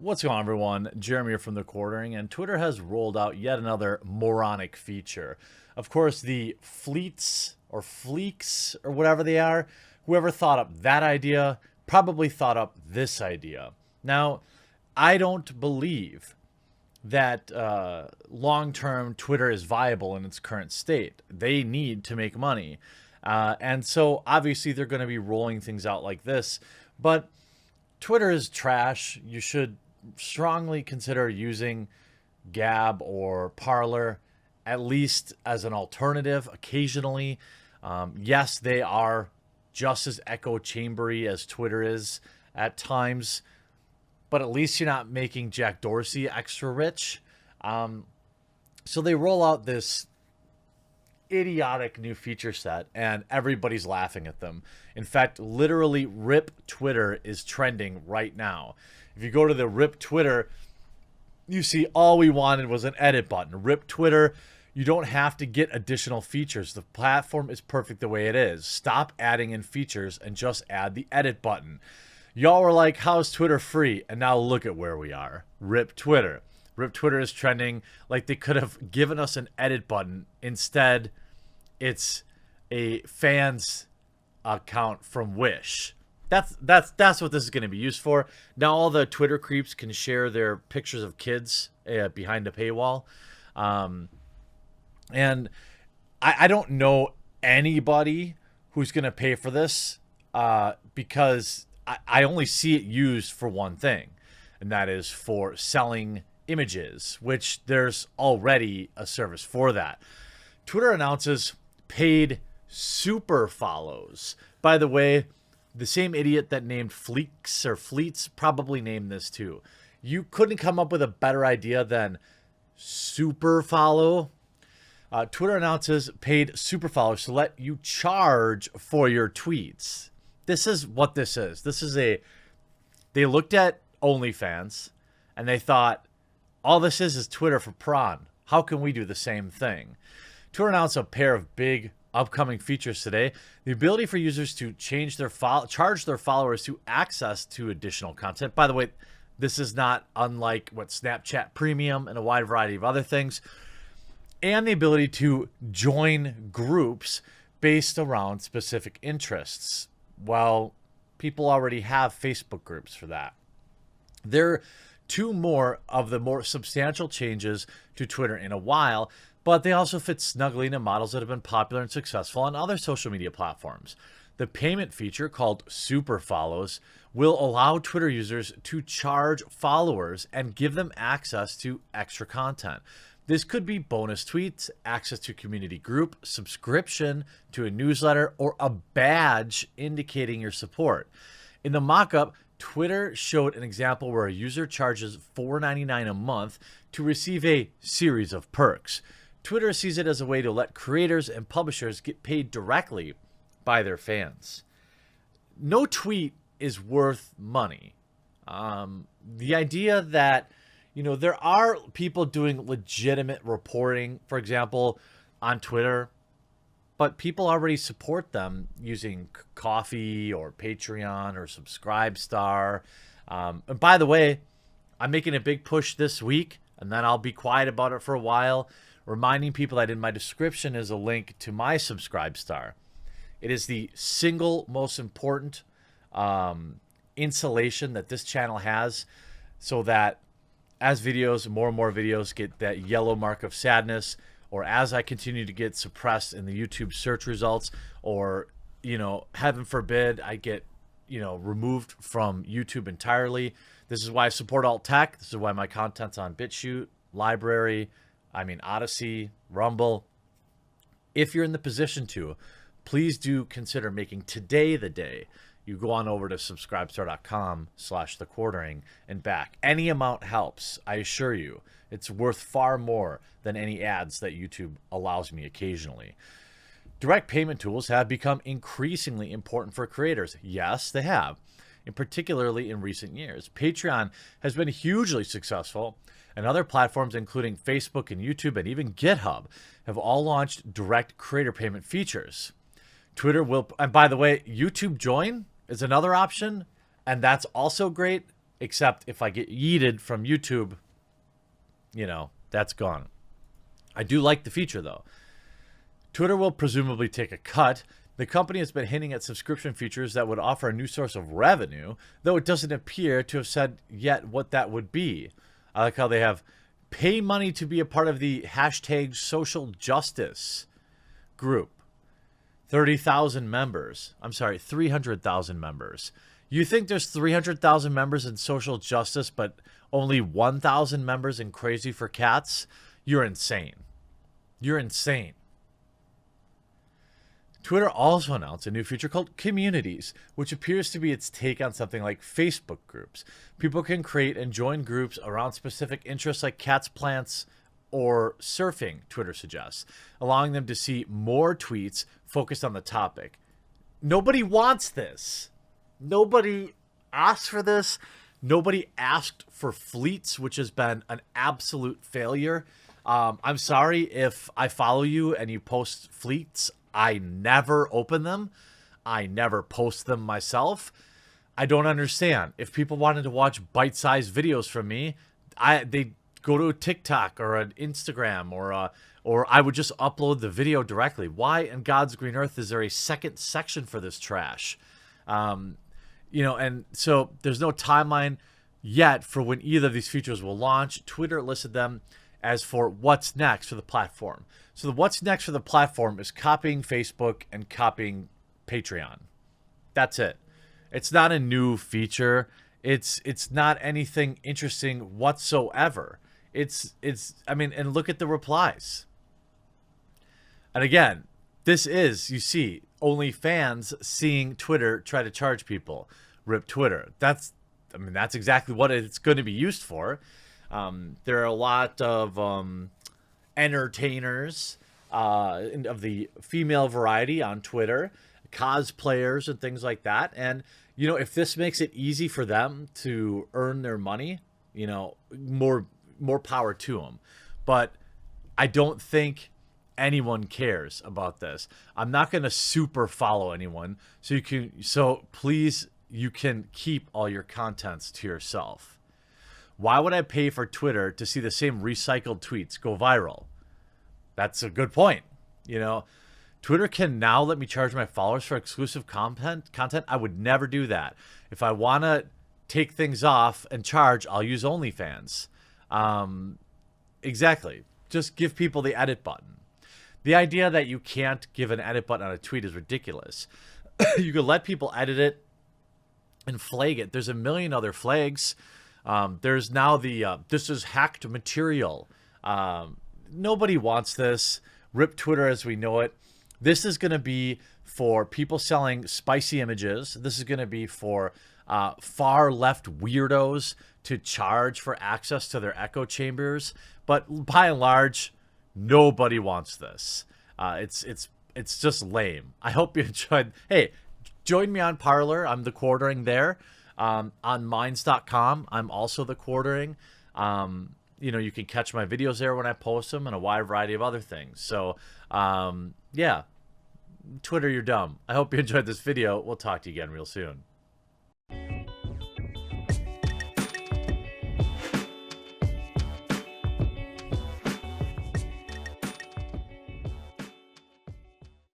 What's going on, everyone? Jeremy here from The Quartering, and Twitter has rolled out yet another moronic feature. Of course, the fleets or fleeks or whatever they are, whoever thought up that idea probably thought up this idea. Now, I don't believe that long-term Twitter is viable in its current state. They need to make money. And so obviously they're going to be rolling things out like this. But Twitter is trash. You should strongly consider using Gab or Parler, at least as an alternative occasionally. Yes, they are just as echo chambery as Twitter is at times, but at least you're not making Jack Dorsey extra rich. So they roll out this idiotic new feature set and everybody's laughing at them. In fact, literally RIP Twitter is trending right now. If you go to the RIP Twitter, you see all we wanted was an edit button. RIP Twitter, you don't have to get additional features. The platform is perfect the way it is. Stop adding in features and just add the edit button. Y'all were like, how's Twitter free? And now look at where we are. RIP Twitter. RIP Twitter is trending like they could have given us an edit button. Instead, it's a fans account from Wish. That's what this is going to be used for. Now all the Twitter creeps can share their pictures of kids behind a paywall. And I don't know anybody who's going to pay for this because I only see it used for one thing, and that is for selling images, which there's already a service for that. Twitter announces paid super follows. By the way, the same idiot that named Fleeks or Fleets probably named this too. You couldn't come up with a better idea than super follow. Twitter announces paid super followers to let you charge for your tweets. This is what this is. They looked at OnlyFans and they thought, all this is Twitter for prawn. How can we do the same thing? Twitter announced a pair of big upcoming features today. The ability for users to charge their followers to access to additional content. By the way, this is not unlike what Snapchat Premium and a wide variety of other things. And the ability to join groups based around specific interests. Well, people already have Facebook groups for that. There are two more of the more substantial changes to Twitter in a while, but they also fit snugly into models that have been popular and successful on other social media platforms. The payment feature, called Super Follows, will allow Twitter users to charge followers and give them access to extra content. This could be bonus tweets, access to community group, subscription to a newsletter, or a badge indicating your support. In the mock-up, Twitter showed an example where a user charges $4.99 a month to receive a series of perks. Twitter sees it as a way to let creators and publishers get paid directly by their fans. No tweet is worth money. The idea that, there are people doing legitimate reporting, for example, on Twitter, but people already support them using Ko-fi or Patreon or Subscribestar. And by the way, I'm making a big push this week, and then I'll be quiet about it for a while, reminding people that in my description is a link to my Subscribestar. It is the single most important insulation that this channel has, so that as more and more videos get that yellow mark of sadness, or as I continue to get suppressed in the YouTube search results, or, heaven forbid, I get, removed from YouTube entirely. This is why I support alt tech. This is why my content's on BitChute, Library, Odyssey, Rumble. If you're in the position to, please do consider making today the day you go on over to subscribestar.com/thequartering and back. Any amount helps. I assure you, it's worth far more than any ads that YouTube allows me occasionally. Direct payment tools have become increasingly important for creators. Yes, they have, and particularly in recent years. Patreon has been hugely successful, and other platforms, including Facebook and YouTube and even GitHub, have all launched direct creator payment features. Twitter will, and by the way, YouTube Join is another option, and that's also great. except if I get yeeted from YouTube, that's gone. I do like the feature, though. Twitter will presumably take a cut. The company has been hinting at subscription features that would offer a new source of revenue, though it doesn't appear to have said yet what that would be. I like how they have pay money to be a part of the hashtag social justice group. 30,000 members. I'm sorry, 300,000 members. You think there's 300,000 members in social justice, but only 1,000 members in Crazy for Cats? You're insane. You're insane. Twitter also announced a new feature called Communities, which appears to be its take on something like Facebook groups. People can create and join groups around specific interests like cats, plants, or surfing, Twitter suggests, allowing them to see more tweets focused on the topic. Nobody wants this. Nobody asked for this. Nobody asked for fleets, which has been an absolute failure. I'm sorry if I follow you and you post fleets. I never open them. I never post them myself. I don't understand. If people wanted to watch bite-sized videos from me, they go to a TikTok or an Instagram or I would just upload the video directly. Why in God's green earth is there a second section for this trash? And so there's no timeline yet for when either of these features will launch. Twitter listed them as for what's next for the platform. So the what's next for the platform is copying Facebook and copying Patreon. That's it. It's not a new feature. It's not anything interesting whatsoever. And look at the replies. And again, this is, you see, only fans seeing Twitter try to charge people. Rip Twitter. That's exactly what it's going to be used for. There are a lot of entertainers of the female variety on Twitter, cosplayers and things like that. And, if this makes it easy for them to earn their money, more power to them. But I don't think anyone cares about this. I'm not going to super follow anyone. So please, you can keep all your contents to yourself. Why would I pay for Twitter to see the same recycled tweets go viral? That's a good point. Twitter can now let me charge my followers for exclusive content. I would never do that. If I want to take things off and charge, I'll use OnlyFans. Exactly. Just give people the edit button. The idea that you can't give an edit button on a tweet is ridiculous. You could let people edit it and flag it. There's a million other flags. There's now this is hacked material. Nobody wants this. Rip Twitter as we know it. This is going to be for people selling spicy images. This is going to be for far left weirdos to charge for access to their echo chambers. But by and large, nobody wants this. It's just lame. I hope you enjoyed. Hey, join me on Parler. I'm the quartering there. On Minds.com, I'm also the quartering. You can catch my videos there when I post them and a wide variety of other things. So, yeah, Twitter, you're dumb. I hope you enjoyed this video. We'll talk to you again real soon.